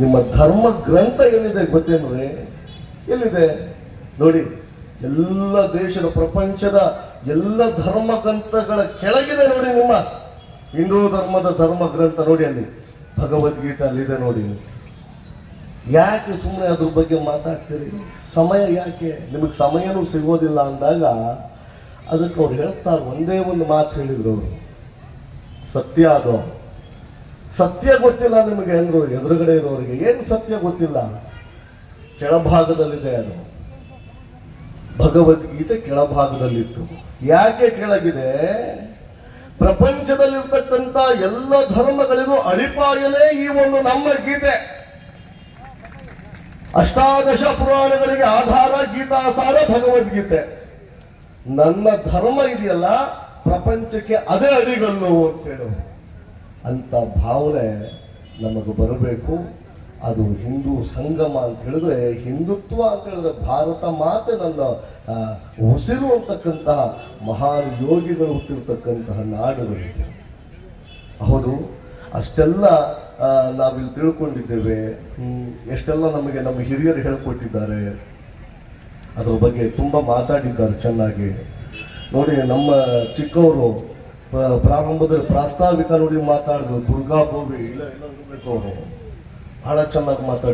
ನಿಮ್ಮ ಧರ್ಮ ಗ್ರಂಥ ಎಲ್ಲಿದೆ ಗೊತ್ತೇನ್ರಿ? ಎಲ್ಲಿದೆ ನೋಡಿ, ಎಲ್ಲ ದೇಶದ ಪ್ರಪಂಚದ ಎಲ್ಲ ಧರ್ಮ ಗ್ರಂಥಗಳ ಕೆಳಗಿದೆ ನೋಡಿ ನಿಮ್ಮ ಹಿಂದೂ ಧರ್ಮದ ಧರ್ಮ ಗ್ರಂಥ ನೋಡಿ, ಅಲ್ಲಿ ಭಗವದ್ಗೀತೆ ಅಲ್ಲಿದೆ ನೋಡಿ. ಯಾಕೆ ಸುಮ್ಮನೆ ಅದ್ರ ಬಗ್ಗೆ ಮಾತಾಡ್ತೀರಿ? ಸಮಯ ಯಾಕೆ? ನಿಮಗೆ ಸಮಯನೂ ಸಿಗೋದಿಲ್ಲ ಅಂದಾಗ ಅದಕ್ಕೆ ಅವ್ರು ಹೇಳ್ತಾರೆ, ಒಂದೇ ಒಂದು ಮಾತು ಹೇಳಿದ್ರು ಅವರು, ಸತ್ಯ ಅದು. ಸತ್ಯ ಗೊತ್ತಿಲ್ಲ ನಿಮಗೆ ಅಂದ್ರು ಎದುರುಗಡೆ ಇರೋರಿಗೆ. ಏನು ಸತ್ಯ ಗೊತ್ತಿಲ್ಲ? ಕೆಳಭಾಗದಲ್ಲಿದೆ ಅದು. ಭಗವದ್ಗೀತೆ ಕೆಳಭಾಗದಲ್ಲಿತ್ತು. ಯಾಕೆ ಕೆಳಗಿದೆ? ಪ್ರಪಂಚದಲ್ಲಿರ್ತಕ್ಕಂಥ ಎಲ್ಲ ಧರ್ಮಗಳಿಗೂ ಅಡಿಪಾಯನೇ ಈ ಒಂದು ನಮ್ಮ ಗೀತೆ. ಅಷ್ಟಾದಶ ಪುರಾಣಗಳಿಗೆ ಆಧಾರ ಗೀತಾಸಾರ ಭಗವದ್ಗೀತೆ. ನನ್ನ ಧರ್ಮ ಇದೆಯಲ್ಲ, ಪ್ರಪಂಚಕ್ಕೆ ಅದೇ ಅಡಿಗಲ್ಲು ಅಂತೇಳು ಅಂತ ಭಾವನೆ ನಮಗೆ ಬರಬೇಕು. ಅದು ಹಿಂದೂ ಸಂಗಮ ಅಂತ ಹೇಳಿದ್ರೆ, ಹಿಂದುತ್ವ ಅಂತ ಹೇಳಿದ್ರೆ ಭಾರತ ಮಾತೆ ನನ್ನ ಉಸಿರು ಅಂತಕ್ಕಂತಹ ಮಹಾನ್ ಯೋಗಿಗಳು ಹುಟ್ಟಿರ್ತಕ್ಕಂತಹ ನಾಡುಗಳಿದೆ. ಹೌದು, ಅಷ್ಟೆಲ್ಲ ನಾವಿಲ್ಲಿ ತಿಳ್ಕೊಂಡಿದ್ದೇವೆ. ಎಷ್ಟೆಲ್ಲ ನಮಗೆ ನಮ್ಮ ಹಿರಿಯರು ಹೇಳ್ಕೊಟ್ಟಿದ್ದಾರೆ, ಅದ್ರ ಬಗ್ಗೆ ತುಂಬ ಮಾತಾಡಿದ್ದಾರೆ ಚೆನ್ನಾಗಿ. ನೋಡಿ, ನಮ್ಮ ಚಿಕ್ಕವರು ಪ್ರಾರಂಭದಲ್ಲಿ ಪ್ರಾಸ್ತಾವಿಕ ನೋಡಿ ಮಾತಾಡಿದ್ರು. ದುರ್ಗಾ ಭೋವಿ ಇಲ್ಲ ಇರಬೇಕು ಅವರು, ಬಹಳ ಚೆನ್ನಾಗಿ ಮಾತಾಡಿದ್ರು.